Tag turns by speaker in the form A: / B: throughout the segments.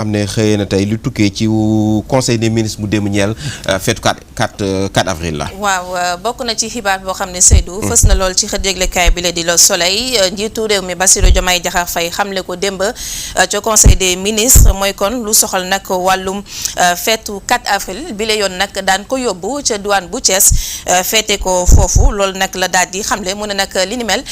A: am ne xëyee na tey lu tukkee ci conseil des ministres mu démb ñeel feetu 4 avril la.
B: waaw bokk na ci xibaar boo xam ne Seydou. fës na lool ci xët yëglekaay bi la di Le Soleil njiitu réew mi Bassirou Diomaye Diakhar Faye xamle ko démb ca conseil des ministres mooy kon lu soxal nag wàllum feetu 4 avril bi la yoon nag daan ko yóbbu ca douane bu Thiès feete ko foofu loolu nag la daal di xamle mu ne nag li ni mel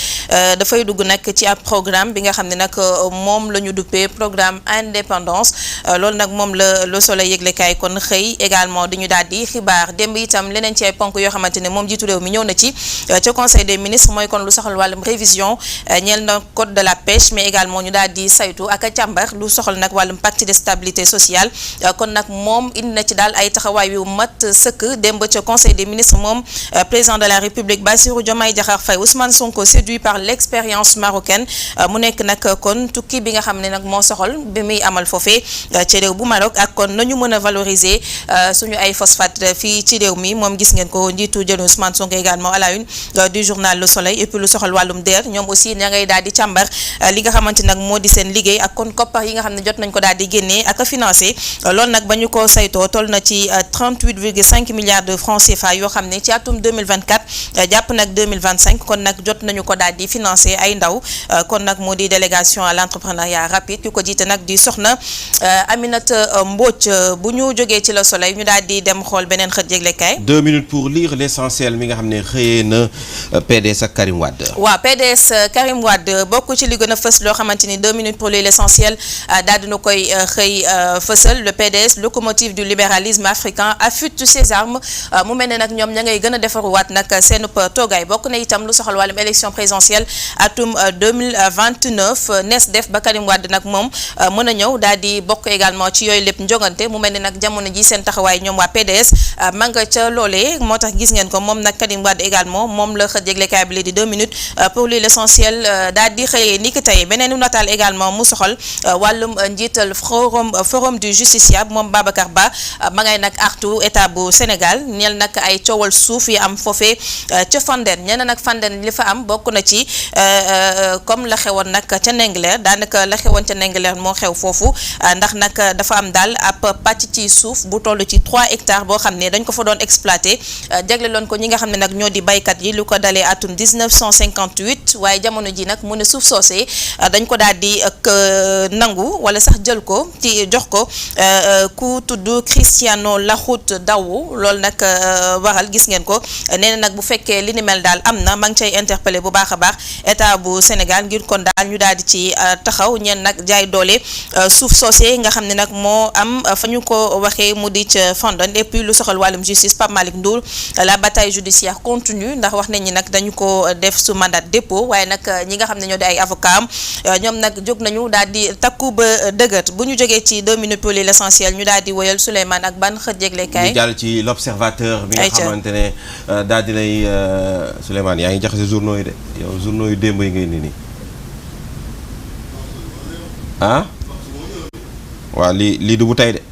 B: dafay dugg nag ci ab programme bi nga xam ne nag moom la ñu duppee programme indépendance. loolu nag moom la Le Soleil yëglekaay kon xëy également dañu daal di xibaar démb itam leneen ci ay ponk yoo xamante ne moom jiitu réew mi ñëw na ci ca conseil des ministres mooy kon lu soxal wàllum révision ñeel na code de la pêche mais également ñu daal di saytu ak a càmbar lu soxal nag wàllum pacte de stabilité sociale kon nag moom indi na ci daal ay taxawaay yu mat sëkk démb ca conseil des ministres moom président de la république Bassirou Diomaye Diakhar Faye Ousmane Sonko séduit par l'expérience marocaine mu nekk nag kon tukki bi nga xam ne nag moo soxal bi muy amal foofee ci réew bu Maroc ak kon nañu mën a valoriser suñu ay phosphate fii ci réew mi moom gis ngeen ko njiitu jël Ousmane Sonko également à la une du journal Le Soleil et puis lu soxal wàllum DER ñoom aussi ña ngay daal di càmbar li nga xamante nag moo di seen liggéey ak kon koppar yi nga xam ne jot nañ ko daal di génnee ak a financé loolu nag ba ñu ko saytoo toll na ci 38,5 milliards de francs CFA yoo xam ne ci atum 2024 jàpp nag 2025 kon nag jot nañu ko daal di financé ay ndaw kon nag moo di délégation à l'entrepreneuriat rapide ki ko jiite nag di soxna Aminata Mbodj bu ñu jógee ci Le Soleil ñu daal di dem xool beneen xët yëglekaay
A: 2 minutes pour lire l'essentiel mi nga xam ne xëyee na PDS ak Karim Wade.
B: waaw PDS Karim Wade bokk ci li gën a fës loo xamante ni 2 minutes pour lire l'essentiel daal dina koy xëy fësal le PDS locomotive du libéralisme africain affûte ses armes mu mel ne nag ñoom ña ngay gën a defaruwaat nag seenub toogaay bokk na itam lu soxal wàllum élection présidentielle atum 2029 nees def ba Karim Wade nag moom mën a ñëw daal di bokk également ci yooyu lépp njongante mu mel ni nag jamono ji seen taxawaay ñoom waa PDS ma nga ca loolee moo tax gis ngeen ko moom nag Karim Wade également moom la xët yëglekaay bi di 2 minutes pour lui l'essentiel daal di xëyee ni ki tey beneen nataal également mu soxal wàllum njiital forum du justiciable moom Babacar Ba ma ngay nag artu état bu Sénégal ñeel nag ay coowal suuf yi am foofee ca Fandène ñeneen nag Fandène li fa am bokk na ci comme la xewoon nag ca Ndingler daanaka la xewoon ca Ndingler moo xew foofu ndax nag dafa am daal ab pàcc ci suuf bu toll ci 3 hectares boo xam ne dañ ko fa doon exploité jagleloon ko ñi nga xam ne nag ñoo di baykat yi lu ko dalee atum 1958 waaye jamono ji nag mu ne suuf soosee dañ ko daal di nangu wala sax jël ko ci jox ko ku tudd Cristiano Lahoud Dawu loolu nag waral gis ngeen ko nee na nag bu fekkee li ni mel daal am na ma ngi cay interpellé bu baax a baax état bu Sénégal ngir kon daal ñu daal di ci taxaw ñeen nag jaay doole suuf soosee nga xam ne nag moo am fa ñu ko waxee mu di ca Fandène et puis lu soxal wàllum justice Pape Malick Ndour la bataille judiciaire continue ndax wax nañ ni nag dañu ko def sous mandat de dépôt waaye nag ñi nga xam ne ñoo di ay avocat am ñoom nag jóg nañu daal di takku ba dëgët bu ñu jógee ci 2 minutes pour l'essentiel ñu daal di woyal Souleymane ak ban xët yëglekaay.
A: ñu jàll ci l'observateur bi nga xamante ne daal di lay Souleymane yaa ngi jaxase journaux yi de yow journaux yu démb yi ngay nii ah waaw lii du bu tey de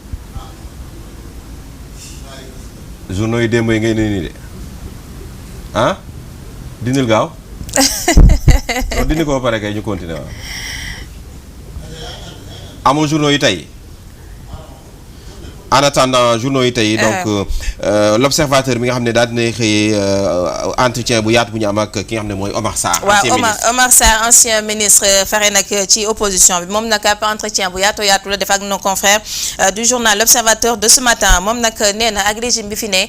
A: journaux yu démb yi ngay nii de ah dindil gaaw non dindi ko ba pare kay ñu continuer waaw amoo journaux yi tey en attendant journaux yi tey donc l'observateur bi nga xam ne daal dinay xëyee entretien bu yaatu bu ñu am ak ki nga xam ne mooy Omar Sarr.
B: waaw Omar Sarr ancien ministre fare nag ci opposition bi moom nag ab entretien bu yaatu la def ak nos confrères du journal l'observateur de ce matin moom nag nee na ak régime bi fi ne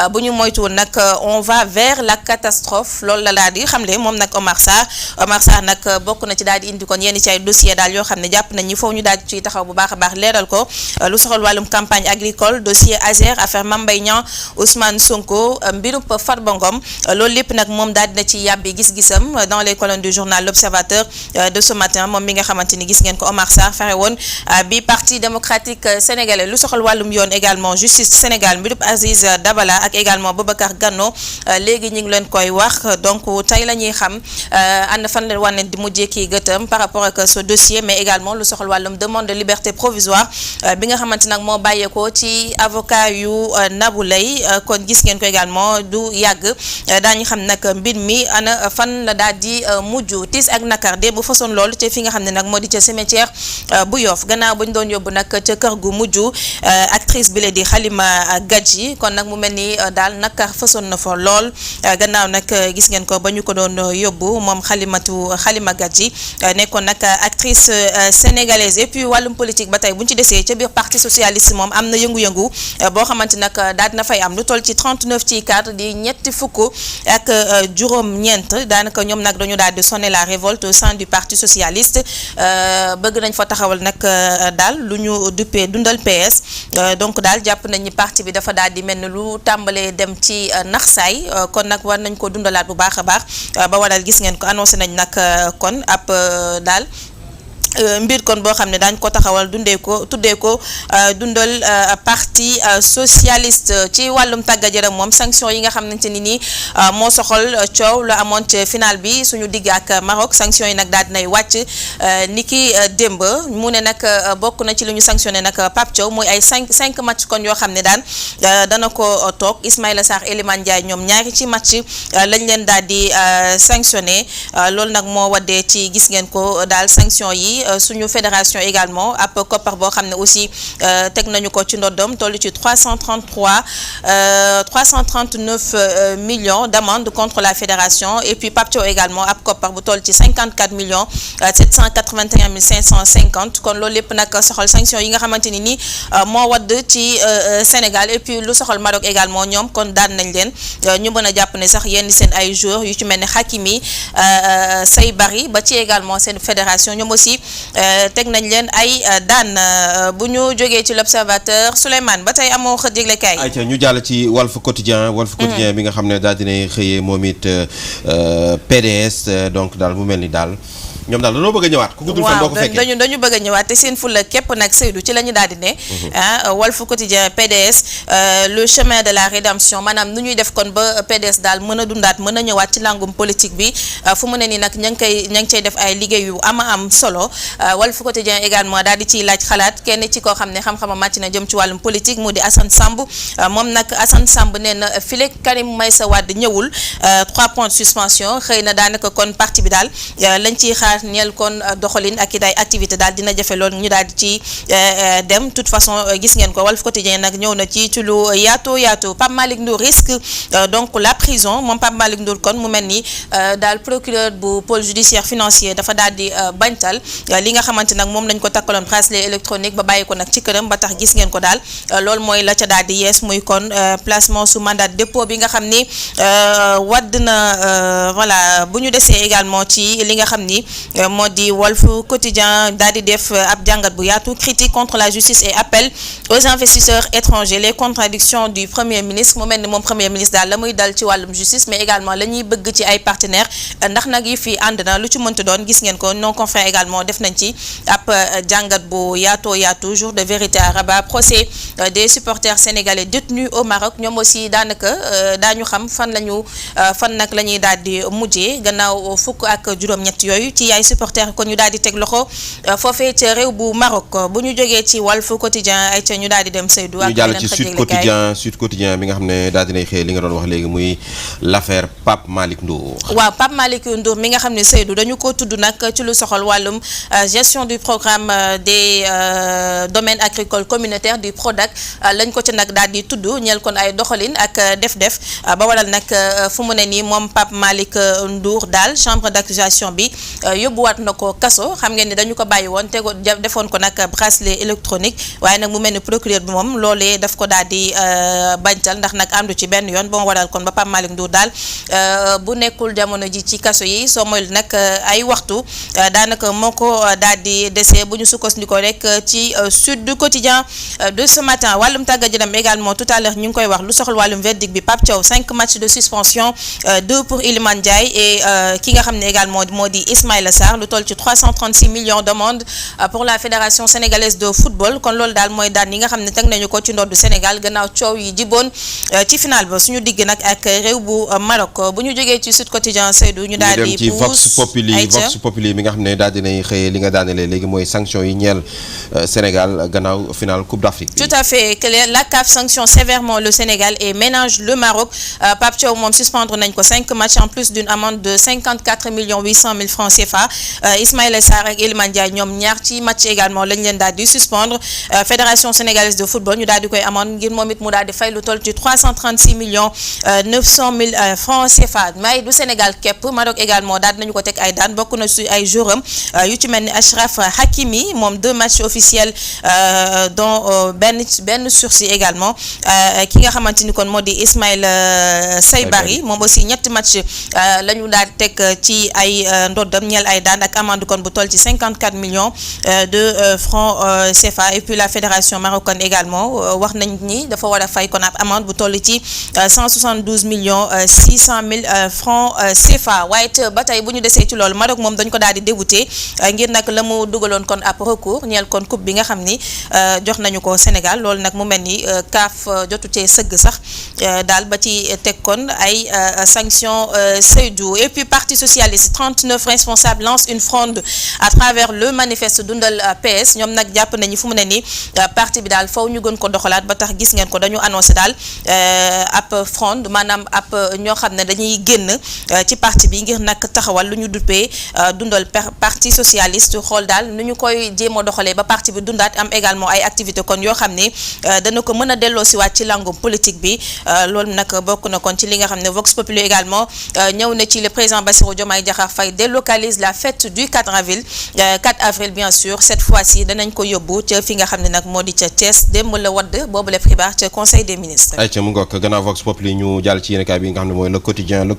B: bu ñu moytuwul nag on va vers la catastrophe loolu la daal di xamle moom nag Omar Sarr nag bokk na ci daal di indi kon yenn ci ay dossier daal yoo xam ne jàpp nañ ñi foofu ñu daal di ciy taxaw bu baax a baax leeral ko lu soxal wàllum campagne agricole dossier Azer affaire Mame Mbaye Niang Ousmane Sonko mbirub Farba Ngom loolu lépp nag moom daal dina ci yàbbi gis-gisam dans les colonnes du journal l'Observateur de ce matin moom mi nga xamante ni gis ngeen ko Omar Sarr fexe woon bi parti démocratique sénégalais lu soxal wàllum yoon également justice Sénégal mbirub Aziz Dabala ak également Boubacar Gano léegi ñu ngi leen koy wax donc tey la ñuy xam ànd fan la wane di mujjee kii gëtëm par rapport ak ce dossier mais également lu soxal wàllum demande de liberté provisoire bi nga xamante nag moo bàyyeekoo sukkandikoo ci avocat yu Nabou Leye kon gis ngeen ko également du yàgg daañu xam nag mbir mi ana fan la daal di mujj tiis ak nakar de bu façon loolu te fi nga xam ne nag moo di ca cimetière bu Yoff gannaaw bu ñu doon yóbbu nag ca kër gu mujj actrice bi la di Halima Gadji kon nag mu mel ni daal nakar façon na fa lool gannaaw nag gis ngeen ko ba ñu ko doon yóbbu moom Halima Gadji nekkoon nag actrice sénégalaise et puis wàllum politique ba tey bu ñu ci desee ca biir parti socialiste moom am na yëngu-yëngu boo xamante nag daal dina fay am lu toll ci 39 ci cadre di ñetti fukk ak juróom-ñeent daanaka ñoom nag dañu daal di sonner la révolte au sein du parti socialiste bëgg nañ fa taxawal nag daal lu ñu duppee dundal PS donc daal jàpp nañ ni parti bi dafa daal di mel ni lu tàmbalee dem ci naxsaay kon nag war nañ ko dundalaat bu baax a baax ba waral gis ngeen ko annoncé nañ nag kon ab daal mbir kon boo xam ne daañ ko taxawal tuddee ko dundal parti socialiste ci wàllum tàggat yaram moom sanction yi nga xamante ni nii moo soxal coow la amoon ci final bi suñu digg ak Maroc sanction yi nag daal dinay wàcc niki démb mu ne nag bokk na ci lu ñu sanctionné nag Pape Thiaw mooy ay 5 match kon yoo xam ne dana ko toog Ismaïla Sarr Iliman Ndiaye ñoom ñaari ci match lañ leen daal di sanctionné loolu nag moo waddee ci gis ngeen ko daal sanction yi suñu fédération également ab koppar boo xam ne aussi teg nañu ko ci ndoddom toll ci 339 millions d'amende contre la fédération et puis Pape Thiaw également ab koppar bu toll ci 54 millions 781 550 kon loolu lépp nag soxal sanction yi nga xamante ni nii moo wadd ci Sénégal et puis lu soxal Maroc également ñoom kon daan nañ leen ñu mën a jàpp ne sax yenn seen ay joueurs yu ci mel ne Hakimi Saybari ba ci également seen fédération ñoom aussi teg nañ leen ay daan bu ñu jógee ci l'observateur Souleymane ba tey amoo xët yëglekaay.
A: ayca ñu jàll ci Walf Quotidien bi nga xam ne daal dinay xëyee moom it PDS donc daal mu mel ni daal ñoom daal dañoo bëgg a ñëwaat ku guddul fan doo ko fekkee
B: dañu bëgg a ñëwaat te seen fulla képp nag Seydou ci la ñu daal di ne Walf Quotidien PDS le chemin de la rédemption maanaam nu ñuy def kon ba PDS daal mën a dundaat mën a ñëwaat ci langum politique bi fu mu ne nii nag ña ngi cay def ay liggéey yu am solo Walf Quotidien également daal di ciy laaj xalaat kenn ci koo xam ne xam-xama màcc na jëm ci wàllum politique mu di Assane Samb moom nag Assane Samb nee na file Karim Meïssa Wade ñëwul 3 points de suspension xëy na daanaka kon parti bi daal lañ ciy xaar ñeel kon doxalin ak it ay activité daal dina jafe lool ñu daal di ci dem toute façon gis ngeen ko Walf Quotidien nag ñëw na ci lu yaatu Pape Malick Ndour risque donc la prison moom Pape Malick Ndour kon mu mel ni daal procureur bu pôle judiciaire financier dafa daal di bañtal li nga xamante nag moom lañ ko takkaloon bracelet électronique ba bàyyi ko nag ci këram ba tax gis ngeen ko daal loolu mooy la ca daal di yees muy kon placement sous mandat de dépôt bi nga xam ni wadd na voilà bu ñu desee également ci li nga xam ni moo di Walf Quotidien daal di def ab jàngat bu yaatu critique contre la justice et appel aux investisseurs étrangers les contradictions du premier ministre mu mel ni moom premier ministre daal la muy dal ci wàllum justice mais également la ñuy bëgg ci ay partenaires ndax nag yi fi ànd na lu ci mënta doon gis ngeen ko non confrères également def nañ ci ab jàngat bu yaatu jour de vérité à Rabat procès des supporters sénégalais détenus au Maroc ñoom aussi daanaka daañu xam fan nag la ñuy daal di mujjee gannaaw fukk ak juróom-ñett yooyu ci ay supporters kon ñu daal di teg loxo foofee ca réew bu Maroc bu ñu jógee ci Walf Quotidien ay ca ñu daal di dem Seydou ak
A: ñu jàll ci Sud Quotidien bi nga xam ne daal dinay xëy li nga doon wax léegi muy l'affaire Pape Malick Ndour.
B: waaw Pape Malick Ndour mi nga xam ne Seydou dañu ko tudd nag ci lu soxal wàllum gestion du programme des domaines agricoles communautaires du PRODAC lañ ko ci nag daal di tudd ñeel kon ay doxalin ak def-def ba waral nag fu mu ne nii moom Pape Malick Ndour daal chambre d'accusation bi yóbbuwaat na ko kaso xam ngeen ni dañu ko bàyyi woon defoon ko nag bracelet électronique waaye nag mu mel ni procureur bi moom loolee daf ko daal di bañtal ndax nag àndu ci benn yoon ba mu waral kon ba Pape Malick Ndour daal bu nekkul jamono ji ci kaso yi soo moyul nag ay waxtu daanaka moo ko daal di dese bu ñu sukkandikoo rek ci Sud Quotidien de ce matin wàllum tàggat yaram également tout à l'heure ñu ngi koy wax lu soxal wàllum verdict bi Pape Thiaw 5 matchs de suspension 2 pour Iliman Ndiaye et ki nga xam ne également moo di Ismaïla Sarr lu toll ci 336 millions d'amende pour la fédération sénégalaise de football kon loolu daal mooy daan yi nga xam ne teg nañu ko ci ndoddu Sénégal gannaaw coow yi jiboon ci final ba suñu digg nag ak réew bu Maroc bu ñu jógee ci Sud Quotidien Seydou ñu daal di
A: ci Vox Populi mi nga xam ne daal dinay xëyee li nga daanelee léegi mooy sanction yi ñeel Sénégal gannaaw final Coupe d'Afrique.
B: Tout à fait que la CAF sanctionne sévèrement le Sénégal et ménage le Maroc Pape Thiaw moom suspendre nañ ko 5 matchs en plus d'une amende de 54 800 000 francs CFA Ismaïla Sarr ak Iliman Ndiaye ñoom ñaar ci match également lañ leen daal di suspendre fédération sénégalaise de football ñu daal di koy amende ngir moom it mu daal di fay lu toll ci 336 900 000 francs CFA may du Sénégal képp Maroc également daal nañu ko teg ay daan bokk na ci ay jouram yu ci mel ni Achraf Hakimi moom 2 matchs officiels dont benn sursis également ki nga xamante ni kon moo di Ismaïla Saybari moom aussi ñetti match la ñu daal teg ci ay ndoddam ñeel ay daan ak amende kon bu toll ci 54 millions de francs CFA et puis la fédération marocaine également wax nañ ni dafa war a fay kon ab amende bu toll ci 172 millions 600 000 francs CFA waaye it ba tey bu ñu desee ci loolu Maroc moom dañ ko daal di débouté ngir nag la mu dugaloon kon ab recours ñeel kon coupe bi nga xam ni jox nañu ko Sénégal loolu nag mu mel ni CAF jotu cee sëgg sax daal ba ci teg kon ay sanctions Seydou et puis parti socialiste 39 responsables lancent une fronde à travers le manifeste dundal PS ñoom nag jàpp nañu fu mu ne nii parti bi daal faw ñu gën ko doxalaat ba tax gis ngeen ko dañu annoncé daal ab fronde maanaam ab ñoo xam ne dañuy génn ci parti bi ngir nag taxawal lu ñu duppee dundal parti socialiste xool daal nu ñu koy jéem a doxalee ba parti bi dundaat am également ay activités kon yoo xam ne dana ko mën a delloo si waat ci langum politique bi loolu nag bokk na kon ci li nga xam ne Vox Populi également ñëw na ci le président Bassirou Diomaye Diakhar Faye délocalise la fête du 4 avril bien sûr cette fois-ci danañ ko yóbbu ca fi nga xam ne nag moo di ca Thiès démb la wadd boobu la xibaar ca conseil des ministres.
A: ayca mu ngoog gannaaw Vox Populi ñu jàll ci yéenekaay bi nga xam ne mooy le quotidien mi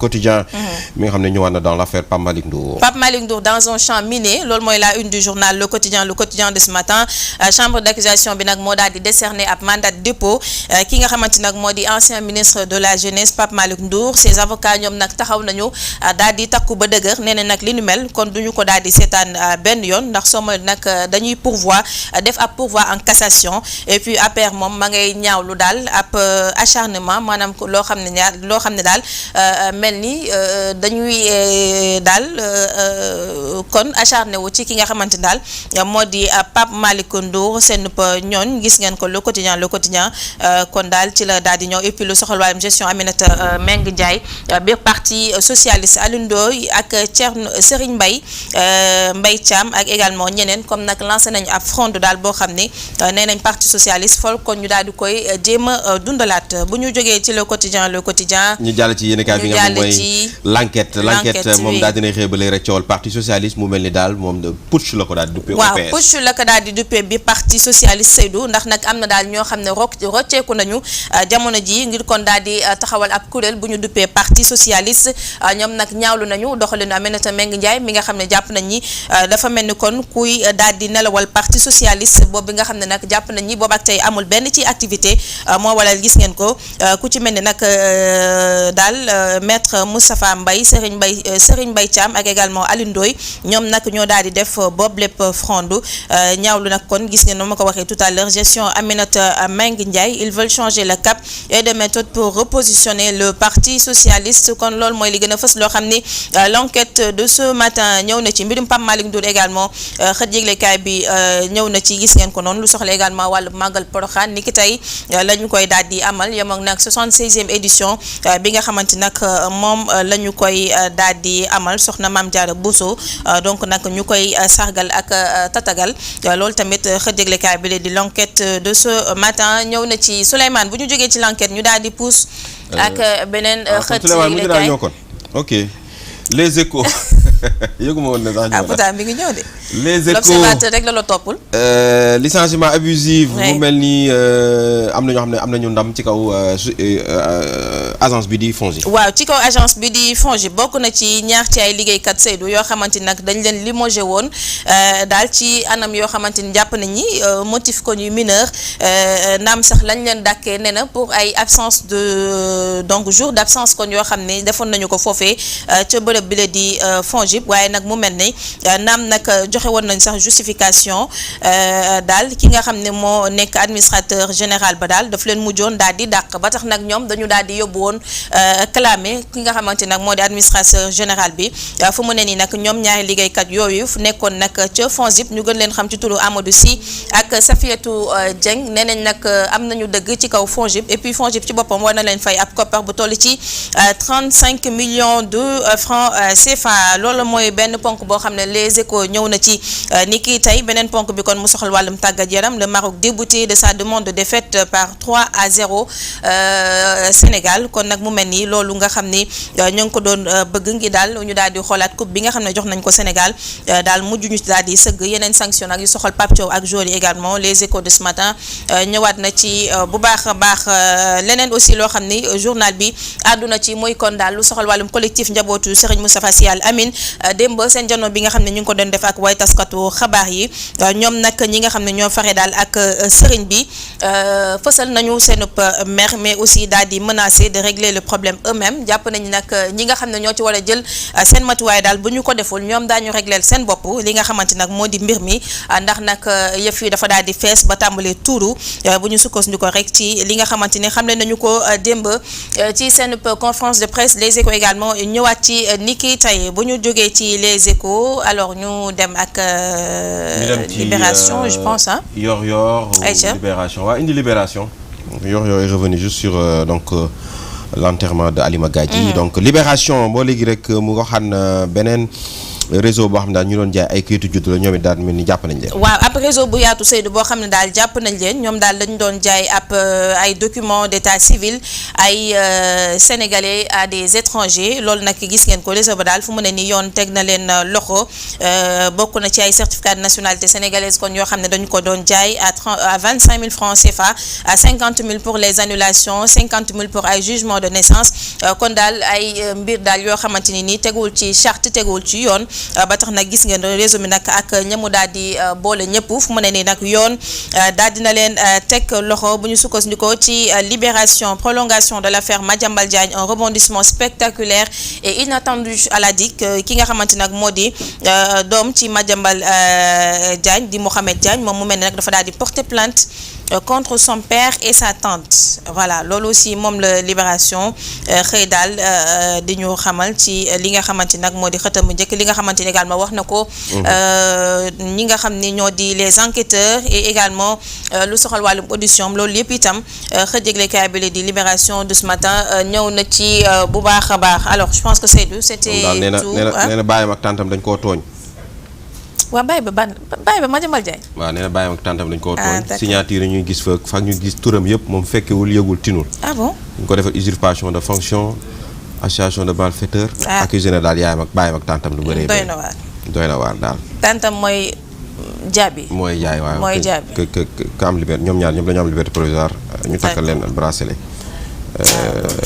A: nga xam ne ñëwaat na dans l'affaire Pape Malick Ndour dans un champ miné loolu mooy la une du journal le quotidien de ce matin chambre d'accusation bi nag moo daal di décerner ab mandat de dépôt ki nga xamante nag moo di ancien ministre de la jeunesse Pape Malick Ndour ses avocats ñoom nag taxaw nañu daal di takku ba dëgër nee na nag li nu mel kon duñu ko daal di seetaan benn yoon ndax soo mooy nag dañuy def ab pourvoi en cassation et puis APR moom ma ngay ñaawlu daal ab acharnement maanaam loo xam ne daal mel ni dañuy daal kon acharné wu ci ki nga xamante daal moo di Pape Malick Ndour seen ñooñ gis ngeen ko le quotidien kon daal ci la daal di ñëw et puis lu soxal wàllum gestion Aminata Mbengue Ndiaye biir parti socialiste Alioune Ndoye ak Serigne Mbaye Thiam ak également ñeneen comme nag lancé nañu ab fronde daal boo xam ne nee nañ parti socialiste fol kon ñu daal di koy jéem a dundalaat bu ñu jógee ci le quotidien ñu jàll ci yéenekaay bi nga xam ne mooy l'enquête moom daal dina xeebale rek coowal parti socialiste mu mel ni daal moom de putsch la ko daal di duppee
B: waaw putsch la ko daal di duppee bi parti socialiste Seydou ndax nag am na daal ñoo xam ne rocceeku nañu jamono ji ngir kon daal di taxawal ab kuréel bu ñu duppee parti socialiste ñoom nag ñaawlu nañu doxalinu Aminata Mbengue Ndiaye mi nga xam ne jàpp nañ ni dafa mel ni kon kuy daal di nelawal parti socialiste boobu bi nga xam ne nag jàpp nañ ni boobu ak tey amul benn ci activité moo waral gis ngeen ko ku ci mel ni nag daal maître Moustapha Mbaye Serigne Mbaye Thiam ak également Alioune Ndoye ñoom nag ñoo daal di def boobu lépp fronde ñaawlu nag kon gis ngeen no ma ko waxee tout à l'heure gestion Aminata Mbengue Ndiaye ils veulent changer le cap et de méthode pour repositionner le parti socialiste kon loolu mooy li gën a fës loo xam ni l'enquête de ce matin ñëw na ci mbirum Pape Malick Ndour également xët yëglekaay bi ñëw na ci gis ngeen ko noonu lu soxla également wàllu màggal Porokhane ni ki tey la ñu koy daal di amal yem ak nag 76e édition bi nga xamante nag moom la ñu koy daal di amal soxna Mame Diarra Bousso donc nag ñu koy sargal ak tatagal loolu tamit xët yëglekaay bi di l'enquête de ce matin ñëw na ci Souleymane bu ñu jógee ci l'enquête ñu daal di pousse ak beneen xët yëglekaay
A: ok les échos yëguma woon ne sax ñëw
B: pourtant mi ngi ñëw de.
A: les échos
B: l'observateur rek la toppul.
A: licenciement abusif. mu mel ni am na ñoo xam ne am nañu ndam ci kaw agence bi di FONGIP.
B: waaw ci kaw agence bi di FONGIP bokk na ci ñaar ci ay liggéeykat Seydou yoo xamante ni nag dañ leen limogé woon daal ci anam yoo xamante ni jàpp nañ ni motif ko ñuy mineur naam sax lañ leen dàkkee nee na pour ay absence de donc jour d' absence kon yoo xam ne defoon nañu ko foofee ca bërëb bi la di FONGIP waaye nag mu mel ni naam nag joxe woon nañ sax justification daal ki nga xam ne moo nekk administrateur général ba daal daf leen mujjoon daal di dàq ba tax nag ñoom dañu daal di yóbbu woon clamé ki nga xamante nag moo di administrateur général bi fu mu ne nii nag ñoom ñaari liggéeykat yooyu fu nekkoon nag ca FONGIP ñu gën leen xam ci turu Amadou Sy ak Safiatou Dieng nee nañ nag am nañu dëgg ci kaw FONGIP et puis FONGIP ci boppam war na leen fay ab koppar bu toll ci 35 millions de francs CFA loolu mooy benn ponk boo xam ne les échos ñëw na ci ni kii tey beneen ponk bi kon mu soxal wàllum tàggat yaram le Maroc débouté de sa demande de défaite par 3-0 Sénégal kon nag mu mel ni loolu nga xam ni ñoo ngi ko doon bëgg ngi daal ñu daal di xoolaat coupe bi nga xam ne jox nañ ko Sénégal daal mujj ñu daal di sëgg yeneen sanction nag yu soxal Pape Thiaw ak joueurs yi également les échos de ce matin ñëwaat na ci bu baax a baax leneen aussi loo xam ni journal bi àdduna ci mooy kon daal lu soxal wàllum collectif njabootu Serigne Moustapha Sy Al Amine démb seen janoo bi nga xam ne ñu ngi ko doon def ak way taskatu xabaar yi ñoom nag ñi nga xam ne ñoo fare daal ak Serigne bi fësal nañu seenub mer mais aussi daal di menacer de régler le problème eux-mêmes jàpp nañu nag ñi nga xam ne ñoo ci war a jël seen matuwaay daal bu ñu ko deful ñoom daañu régler seen bopp li nga xamante nag moo di mbir mi ndax nag yëf yi dafa daal di fees ba tàmbalee tuuru bu ñu sukkandiku rek ci li nga xamante ni xam le nañu ko démb ci seen conférence de presse les échos également ñëwaat ci niki tey bu ñu jógee ci les échos alors ñu dem ak libération je pense ah
A: yor libération waaw indi libération yor est revenu juste sur donc l'enterrement de Halima Gadji donc libération boo léegi rek mu waxaan beneen réseau boo xam ne daal ñu doon jaay ay kayitu juddu la ñoom it daal mel ni jàpp nañ leen.
B: waaw ab réseau bu yaatu Seydou boo xam ne daal jàpp nañ leen ñoom daal dañu doon jaay ab ay documents d'état civil ay sénégalais à des étrangers loolu nag gis ngeen ko réseau ba daal fu mu ne nii yoon teg na leen loxo bokk na ci ay certificat de nationalité sénégalaise kon yoo xam ne dañu ko doon jaay à 25 000 francs CFA à 50 000 pour les annulations 50 000 pour ay jugement de naissance kon daal ay mbir daal yoo xamante ni nii tegul ci charte tegul ci yoon. ba tax nag gis ngeen réseau mi nag ak ñamu daal di boole ñëpp fu mu ne nii nag yoon daal dina leen teg loxo bu ñu sukkandikoo ci libération prolongation de l'affaire Madiambal Diagne un rebondissement spectaculaire et inattendu à la DIC ki nga xamante nag moo di doom ci Madiambal Diagne di Mohamed Diagne moom mu mel ni nag dafa daal di porter plainte contre son père et sa tante voilà loolu aussi moom la libération xëy daal di ñu xamal ci li nga xamante nag moo di xëtam njëkk li nga xamante ni également wax na ko ñi nga xam ni ñoo di les enquêteurs et également lu soxal wàllum audition loolu yëpp itam xëjëglekaay bi di libération de ce matin ñëw na ci bu baax a baax alors je pense que Seydou c'était tout
A: nee na bàyyam ak tantam dañ koo tooñ.
B: waaw bàyyi ba Madiambal Diagne.
A: waaw nee na bàyyam ak tantam dañ koo tooñ. signature ñuy gis fa ñu gis turam yëpp moom fekkewul yëgul tinul.
B: ah bon
A: ñu ko defal usurpation de fonction association de malfaiteurs. accusé na daal yaayam ak bàyyam ak tantam lu bëree. doy na waar daal. tantam mooy jaabi. mooy jaay waaw
B: mooy jaabi
A: ka am liberté ñoom ñaar ñoom dañu am liberté provisoire. ñu takkal leen bracelet.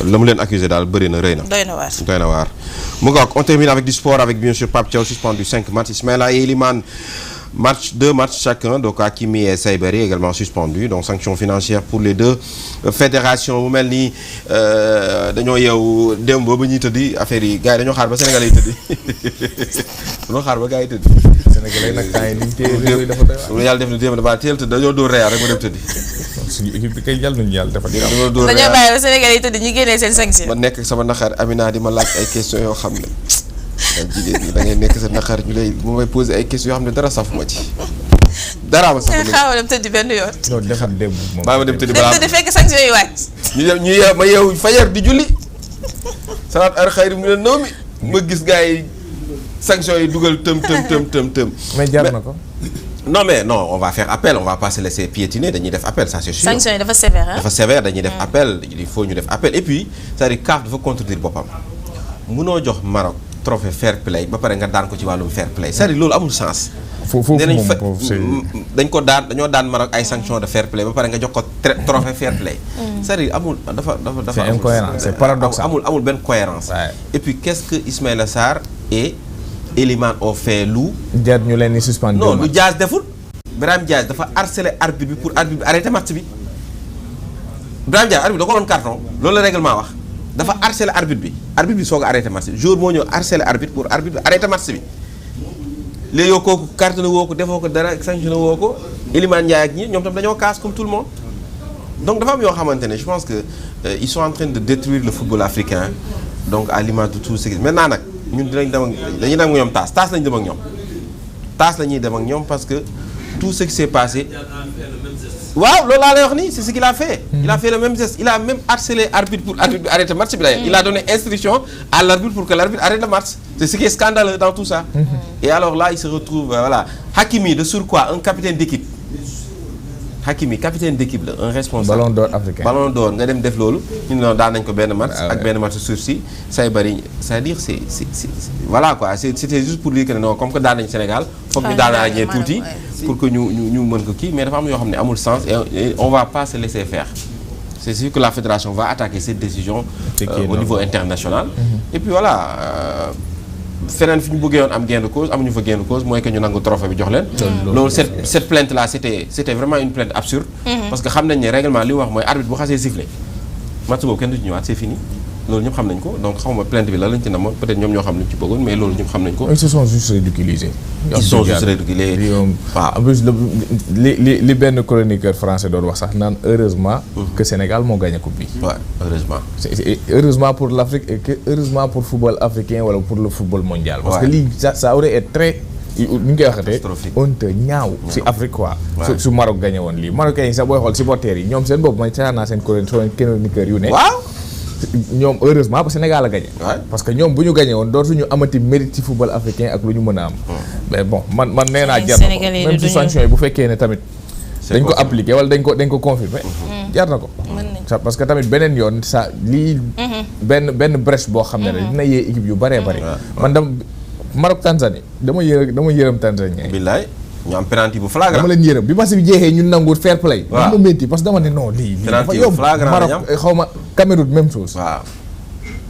A: la mu leen accusé daal bëri na rëy na. doy na waar mu nga on termine avec du sport avec bien sûr Pape Thiaw suspendu 5 matchs Ismaïla et Elimane deux matchs chacun donc Hakimi et Saybari également suspendus donc sanction financière pour les deux fédérations mu mel ni dañoo yeewu démb ba ñuy tëddi affaire yi gars yi dañoo xaar ba Sénégal yi tëddi dañoo xaar ba gars yi tëddi. Sénégalais nag temps yi ni ñu téye dafa doy waar. yàlla def na démb damaa teel tëdd dañoo dóor Real rek ma dem tëddi. suñu équipe bi kay yàlla nañu yàlla defal. dañoo
B: bàyyi ba Sénégal yi tëdd ñu génnee seen sanction.
A: ma nekk sama naqar Amina di ma laaj ay questions yoo xam ne jigéen ñi da ngay nekk sa naqar ñu lay mu may poser ay questions yoo xam ne dara safuma ci. dara ma safuma
B: xaaral dem tëddi benn yoon.
C: non defar démb moom.
A: bàyyi ma dem tëddi balaa
B: dem tëddi fekk sanction yi wàcc.
A: ñu yeew ma yeewu fajar di julli salaat ar xayri mu ne naw mi ma gis gars yi sanction yi dugal tëm.
C: mais jar na ko.
A: non mais non on va faire appel on va pas se laisser piétiner dañuy def appel ça c'est sûr.
B: sanction yi dafa sévère
A: dafa sévère dañuy def appel il faut ñu def appel et puis c'est-à-dire CAF dafa contredire boppam mënoo jox Maroc trophée fair play ba pare nga daan ko ci wàllum fair play c'est-à-dire loolu amul sens.
C: foofu
A: dañoo daan Maroc ay sanctions de fair play ba pare nga jox ko trophée fair play. c'est-à-dire amul dafa
C: c'est incohérent, c'est paradoxal.
A: amul benn cohérence. et puis qu'est-ce que Ismaïla Sarr et Elimane ont fait lu.
C: jar ñu leen di suspendre.
A: non lu Diaz deful. Brahim Diaz dafa harceler arbitre bi pour arbitre bi arrêter match bi. Brahim Diaz arbitre da ko doon carton loolu la règlement wax dafa harceler arbitre bi soog a arrêter match bi jour moo ñëw harceler arbitre pour arbitre bi arrêter match bi. léegi yow kooku carte na woo ko defoo ko dara sanction na woo ko Elimane Ndiaye ak ñi ñoom tam dañoo casse comme tout le monde donc dafa am yoo xamante ne je pense que ils sont en train de détruire le football africain donc à l'image de tout ce qui maintenant nag ñun dañuy dem ak ñoom taas lañu dem ak ñoom taas la ñuy dem ak ñoom parce que tout ce qui s'est passé waaw loolu laa lay wax nii c'est ce qu'il a fait. Il a fait le même geste il a même harcelé arbitre pour arbitre bi arrêter match bi d'ailleurs. Il a donné instruction à l'arbitre pour que l'arbitre arrête le match. C'est ce qui est scandaleux dans tout ça. Et alors là il se retrouve voilà Hakimi de surcroît un capitaine d'équipe. Hakimi capitaine d'équipe la un responsable.
C: Ballon d'or africain
A: Ballon d'or nga dem def loolu ñu ne daan nañ ko benn match. ak benn match sursis say bari c'est-à-dire c'est voilà quoi c'était juste pour dire que non comme que daan nañ Sénégal. foog ñu daan ràññee tuuti. pour que ñu mën ko kii mais dafa am yoo xam ne amul sens et on va pas se laisser faire. C'est sûr que la fédération va attaquer cette décision au niveau international. Et puis voilà feneen fi ñu bëggee woon am gain de cause amuñu fa gain de cause mooy que ñu nangu trophée bi jox leen. loolu cette plainte là c'était vraiment une plainte absurde. parce que xam nañ ne règlement li wax mooy arbitre bu xasee sifflé match boobu kenn du ci ñëwaat c'est fini. loolu ñëpp xam nañ ko donc xawma plainte bi la lañ ci namoon peut-être ñoom ñoo xam luñ ci bëggoon mais loolu ñëpp xam nañ ko.
C: ils se sont juste ridiculisés.
A: ils se sont juste ridiculisés
C: waaw en plus li benn chroniqueur français doon wax sax naan heureusement. que Sénégal moo gagné coupe bi.
A: waaw heureusement.
C: c'est heureusement pour l'Afrique et que heureusement pour football africain wala pour le football mondial. parce que lii ça aurait été très. ni ñu koy waxatee honte ñaaw ci Afrique quoi. su Maroc gagné woon lii Marocains yi sax booy xool supporters yi ñoom seen bopp mooy caa naa seen chroniqueur yu ne.
A: waaw.
C: ñoom heureusement ba Sénégal a gagné. parce que ñoom bu ñu gagné woon dootuñu amati mérite ci football africain ak lu ñu mën a am. mais bon man nee naa jar na ko même si sanction yi bu fekkee ne tamit. dañ ko appliqué wala dañ ko confirmer jar na ko. parce que tamit beneen yoon sa lii. benn brèche boo xam ne rek dina yee équipe yu bëree bëri. man Maroc Tanzanie dama yërëm Tanzanie.
A: billaay ñu am penalty bu flagrant.
C: dama leen yërëm bi match bi jeexee ñun nangu fair play. waaw dama métti parce que dama ne non lii dafa yomb Maroc xaw ma Cameroun même chose.
A: waaw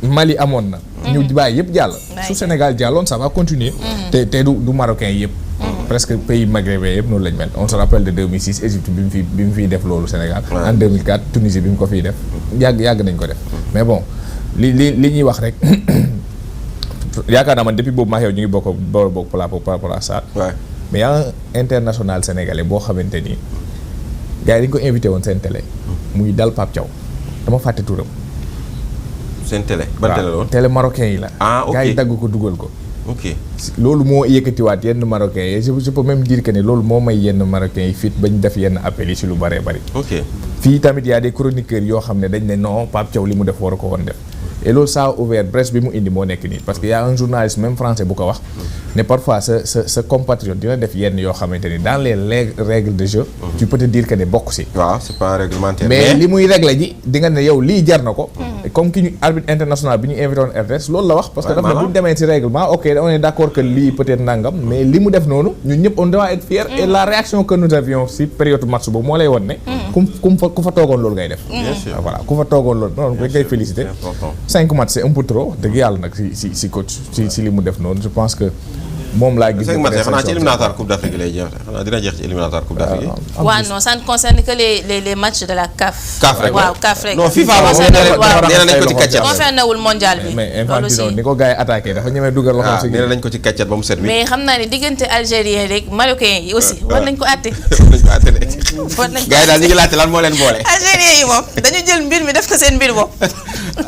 C: Mali amoon na. ñu bàyyi yëpp jàll. su Sénégal jàlloon ça va continuer. te du Marocain yëpp. presque pays maghrébin yëpp noonu lañ mel. on se rappelle de 2006 Égypte bi mu fiy def loolu Sénégal. en 2004 Tunisie bi mu ko fiy def. yàgg nañ ko def. mais bon li ñuy wax rek. yaakaar naa man depuis boobu maa xew ñu ngi bokk par rapport à ça. mais y a un international sénégalais boo xamante ni gars yi dañu ko invité woon seen télé. muy dal Pape Thiaw dama fàtte turam.
A: seen télé ban télé la woon
C: télé marocain yi la.
A: ok
C: gars yi dagg ko dugal ko.
A: ok
C: loolu moo yëkkatiwaat yenn marocains yi je peux même dire que ne loolu moo may yenn marocains yi fit ba ñu def yenn appels yi ci lu bëree bëri.
A: ok
C: fii tamit y a des chroniqueurs yoo xam ne dañ ne non Pape Thiaw li mu def war ko woon def. et loolu ça a ouvert brèche bi mu indi moo nekk nii parce que y a un journaliste même français bu ko wax ne parfois sa compatriote dina def yenn yoo xamante ni dans les règles de jeu tu peux te dire que ne bokk si
A: waaw c'est pas réglementaire
C: mais li muy règle ji di nga ne yow lii jar na ko comme ki ñu arbitre international bi ñu invité woon RTS loolu la wax parce que daf ne bu ñu demee ci règlement ok on est d'accord que lii peut-être nangam mais li mu def noonu ñun ñëpp on doit être fiers et la réaction que nous avions ci période match boobu moo lay won ne ku fa toogoon loolu ngay def voilà ku fa toogoon loolu noonu rek ngay féliciter 5 matchs c'est un peu trop dëgg yàlla nag si coach si li mu def noonu je pense que moom laa gis.
A: 5 matchs xanaa ci éliminatoire coupe d'Afrique lay jeex xanaa dina jeex ci éliminatoire coupe d'Afrique yi.
B: waaw non ça ne concerne que les matchs de la CAF.
A: CAF rek
B: waaw CAF rek.
A: non FIFA moom nee nañ ko ci kàccat.
B: concerné wul mondial bi.
C: mais Infantino ni ko gars yi attaqué dafa ñemee dugal loxo si.
A: nee nañ ko ci kàccat ba mu set bi.
B: mais xam naa ne diggante algérien rek marocain yi aussi. war nañ ko àtte.
A: war nañ ko àtte de. gars yi daal ñu ngi laajte lan moo leen boole.
B: algérien yi moom dañu jël mbir mi def ko seen mbir bopp.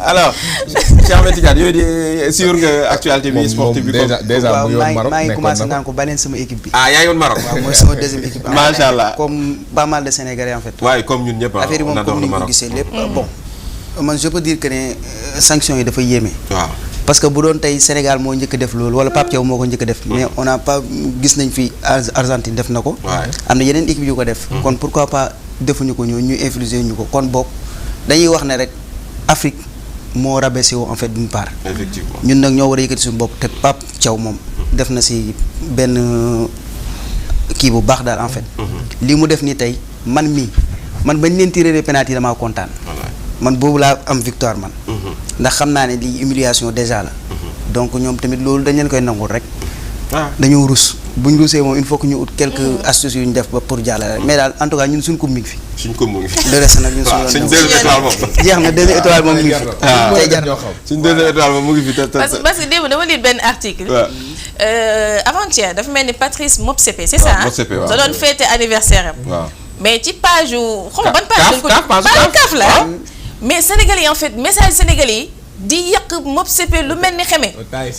A: alors Cheikh Ahmed Tidiane yooyu di suivre nga actualité bi sportive bi.
C: déjà mu yoon Maroc
D: maa ngi commencé naan ko baleen sama équipe bi.
A: yaa ngi woon Maroc.
D: waaw mooy sama deuxième équipe.
A: macha allah
D: comme pas mal de Sénégalais en fait.
A: waaye comme ñun ñëpp
D: affaire yi moom comme ni ñu ko gisee lépp bon. man je peux dire que ne sanctions yi dafa yéeme.
A: waaw
D: parce que bu doon tey Sénégal moo njëkk a def loolu wala Pape Thiaw moo ko njëkk a def. mais on n'a pas gis nañ fi Argentine def na ko. am na yeneen équipe yu ko def. kon pourquoi pas defuñu ko ñu influencer ñu ko kon boog dañuy wax ne rek Afrique moo rabaissé wu en fait d'une part.
A: effectivement
D: ñun nag ñoo war a yëkkati suñu bopp te Pape Thiaw moom def na si benn kii bu baax daal en fait. lii mu def nii tey man bañ leen tiré penalty damaa kontaan. man boobu laa am victoire man. ndax xam naa ne lii humiliation déjà la. donc ñoom tamit loolu dañ leen koy nangul rek. dañoo rus buñ rusee moom il faut que ñu ut quelques astuces yu ñu def ba pour jàllale mais daal en tout cas ñun suñ coupe mi ngi fi.
A: suñ coupe mu ngi fi.
D: le reste nag ñun suñu
A: deuxième étoile moom.
D: jeex na deuxième étoile moom mu ngi fi. tey jar
A: suñ deuxième étoile moom mu ngi fi
B: parce que démb dama lire benn article. avant-hier dafa mel ni Patrice Motsepe c'est ça.
A: Motsepe waaw
B: da doon fêter anniversaire am.
A: waaw
B: mais ci page yu. xaw ma ban page lañ ko CAF la mais Sénégalais yi en fait message Sénégalais yi di yàq Motsepe lu mel ni xeme.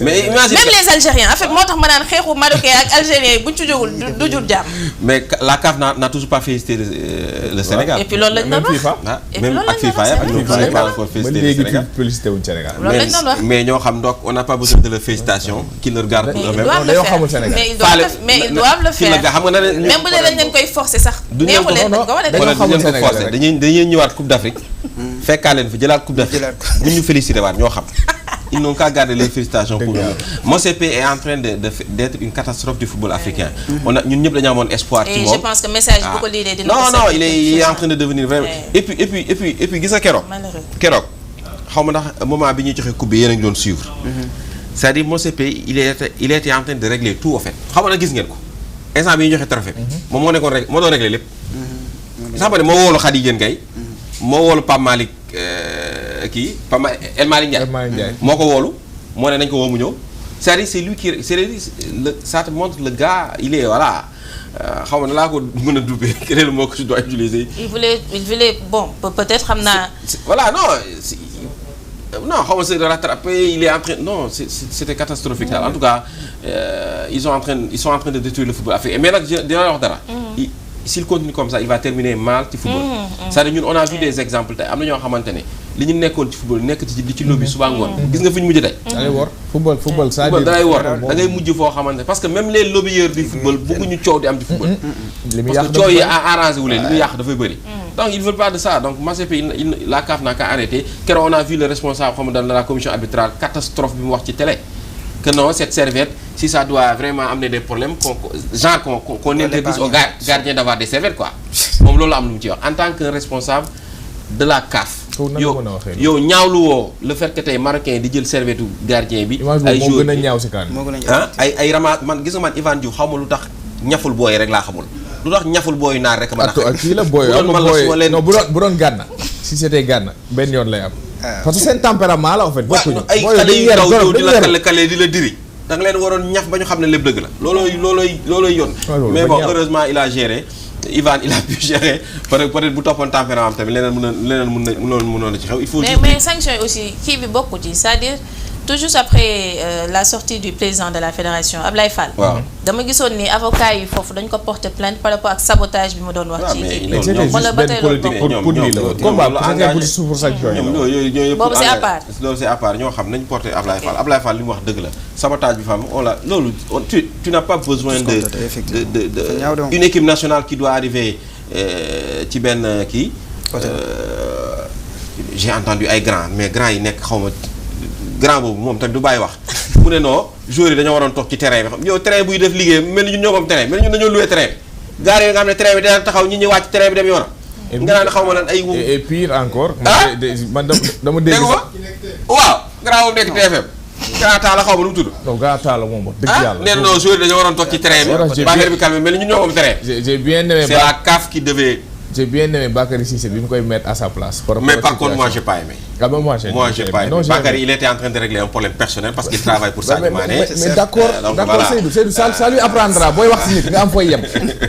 A: mais imagine
B: même les Algériens en fait moo tax ma naan xeexu Marocain ak Algériens yi buñ ci jógul du jur jàmm.
A: mais la CAF n'a toujours pas félicité le Sénégal.
B: et puis loolu lañ doon wax
A: même ak FIFA ak ñoom FIFA pas encore félicité le Sénégal.
C: félicité wuñ Sénégal.
B: loolu lañ doon wax
A: mais ñoo xam donc on n'a pas besoin de leur félicitation. qui leur garde pour eux-mêmes.
C: dañoo xamul Sénégal
B: mais ils doivent le faire
A: xam nga ne
B: même bu dee dañ leen koy forcer sax. neexu leen dañ ko wane
C: dañoo xamul Sénégal rek
A: dañuy ñëwaat Coupe d'Afrique. fekkaa leen fi jëlaat Coupe d'Afrique bu ñu félicité waat ñoo xam. Ils n'ont qu'à garder les félicitations pour nous. Motsepe est en train d'être une catastrophe du football africain. Ñun ñëpp dañu amoon espoir ci moom.
B: et je pense que message bu ko lii dina
A: non il est en train de devenir vraiment. et puis gis nga keroog. xaw ma ndax moment bi ñuy joxe coupe bi yéen a ngi doon suivre. c'est-à-dire Motsepe il était en train de régler tout en fait. xam nga gis ngeen ko instant bi ñuy joxe trophée. moom moo nekkoon moo doon régler lépp. sax ma ne moo woolu Khady Diène Gaye moo woolu Pape Malick kii El Malick Ndiaye moo ko woolu moo ne nañ ko woo mu ñëw c'est-à-dire c'est lui qui ça te montre le gars il est voilà xaw ma na laa ko mën a dubbee keneen moo ko si doit utiliser.
B: il voulait bon peut-être xam naa.
A: voilà non xaw ma se rattraper il est en train non c'était catastrophique daal en tout cas ils sont en train de détruire le football africain mais nag dina la wax dara. s'il continue comme ça il va terminer mal ci football. c'est-à-dire ñun on a vu des exemples tey am na ñoo xamante ne li ñu nekkoon ci football nekk ci lobby suba ngoon. gis nga fi ñu mujj tey.
C: da ngay wor football ça
A: da ngay wor da ngay mujj foo xamante parce que même les lobbyeurs du football bëgguñu coow di am ci football. parce que coow yi arrangé wu leen li muy yàq dafay bëri. donc ils veulent pas de ça donc Motsepe la CAF n'a qu'à arrêter keroog on a vu le responsable xam nga dans la commission arbitrale catastrophe bi mu wax ci télé. que non cette serviette si ça doit vraiment amener des problèmes qu'on interdise aux gardiens d'avoir des serviettes quoi moom loolu am lu mu ci wax en tant que responsable de la CAF yow ñaawlu woo le fait que tey marocain di jël serviette gardien bi ay
C: jours gën a ñaaw si kan
A: ay rama man gis nga man Ivan Diouf xaw ma lu tax ñaful booy rek laa xamul lu tax ñaful booy naar rek ma
C: kii la booy non bu doon Gana si c'était Gana benn yoon lay am parce que seen tempérament la en fait.
A: ay xale yu ndaw yow di la kale di la diri da nga leen waroon ñaf ba ñu xam ne lépp dëgg la loolooy yoon. mais bon heureusement il a géré Ivan il a pu gérer peut-être bu toppoon tempérament am tamit leneen mënoon na ci xew. il faut
B: mais sanction yi aussi kii bi bokku ci c'est-à-dire tout juste après la sortie du président de la fédération Ablaye Fall.
A: waaw
B: dama gisoon ni avocat yi foofu dañ ko porter plainte par rapport ak sabotage bi mu doon wax. ci kii bi wala ba tey loolu boobu c'est à part.
A: loolu c'est à part ñoo xam nañ porter Ablaye Fall li mu wax dëgg la sabotage bi fam on la loolu tu n'as pas besoin de une équipe nationale qui doit arriver ci benn kii. j'ai entendu ay grands mais grands yi nekk xaw ma. grand boobu moom tamit du bàyyi wax mu ne non joueurs yi dañoo waroon toog ci terrain bi xam yow terrain buy def liggéey mel ni ñun ñoo ko am terrain mel ni ñun dañoo loué terrain bi gaar yi nga xam ne terrain bi dina taxaw ñi wàcc terrain bi dem yoonam nga naan xaw ma lan ay
C: et pire encore man dama dégg sax
A: waaw grand boobu nekk TFM grand Talla xaw ma nu mu tudd
C: non grand Talla moom wax dëgg yàlla
A: nee na non joueurs yi dañoo waroon toog ci terrain bi affaire bi calme mel ni ñun ñoo ko am terrain
C: j'ai bien aimé
A: c'est la CAF qui devait
C: j'ai bien aimé Bakary Cissé bi mu koy mettre à sa place.
A: Mais par contre moi j'ai pas aimé.
C: Moi j'ai
A: pas aimé. Bakary il était en train de régler un problème personnel parce qu'il travaille pour Sadio Mané.
C: mais d'accord Seydou ça lui apprendra booy wax si nit nga am fooy yem.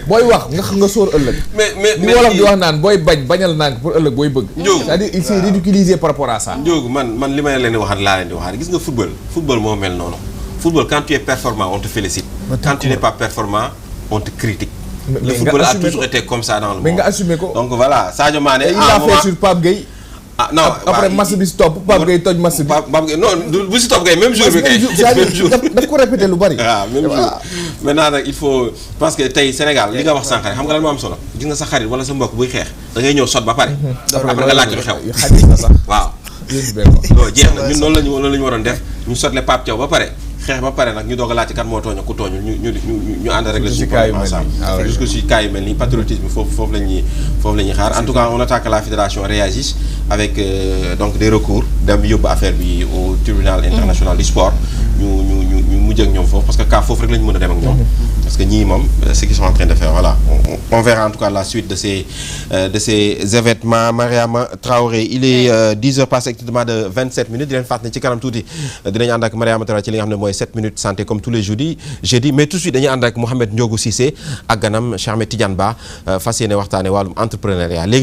C: booy wax nga sóor ëllëg.
A: mais
C: li wolof di wax naan booy bañal naan pour ëllëg booy bëgg. c'est-à-dire il s'est ridiculisé par rapport à ça.
A: Ndiogou man li may leen di waxaat laa leen di waxaat gis nga football moo mel noonu. football quand tu es performant on te félicite. Quand tu n'es pas performant on te critique. Le football a toujours été comme ça dans le monde.
C: Mais nga assumé ko.
A: Donc voilà, Sadio Mané.
C: Il l'a fait sur Pape Gueye.
A: Ah non,
C: après match bi stop Pape Gueye toj match bi.
A: Pape Gueye non bu si stop Gueye même jour bi kay.
C: même jour daf ko répété lu bari.
A: waaw même jour maintenant nag il faut parce que tey Sénégal li nga wax sànq xam nga lan moo am solo gis nga sa xarit wala sa mbokk buy xeex da ngay ñëw sot ba pare. après nga laaj lu xew.
C: xarit na sax
A: waaw jeex na ñun noonu la ñu waroon def ñu sotle Pape Thiaw ba pare xeex ba pare nag ñu doog a laajte kan moo tooñ ak ku tooñul ñu ànd rek la suñu problème ensemble jusque si cas yu mel nii patriotisme foofu la ñuy xaar en tout cas on attend que la fédération réagisse avec donc des recours dem yóbbu affaire bi au tribunal international du sport ñu mujj ak ñoom foofu parce que cas foofu rek la ñu mën a dem ak ñoom parce que ñii moom ce qu'ils sont en train de faire voilà on verra en tout cas la suite de ces événements. Mariama Traoré il est 10h passé exactement de 27 minutes di leen fàttali ne ci kanam tuuti dinañ ànd ak Mariama Traoré ci li nga xam ne mooy 7 minutes santé comme tous les jeudis mais tout de suite dañuy ànd ak Mouhamed Ndiogou Cissé ak ganam Cheikh Ahmed Tidiane Ba fas yéene waxtaane wàllum entrepreneuriat.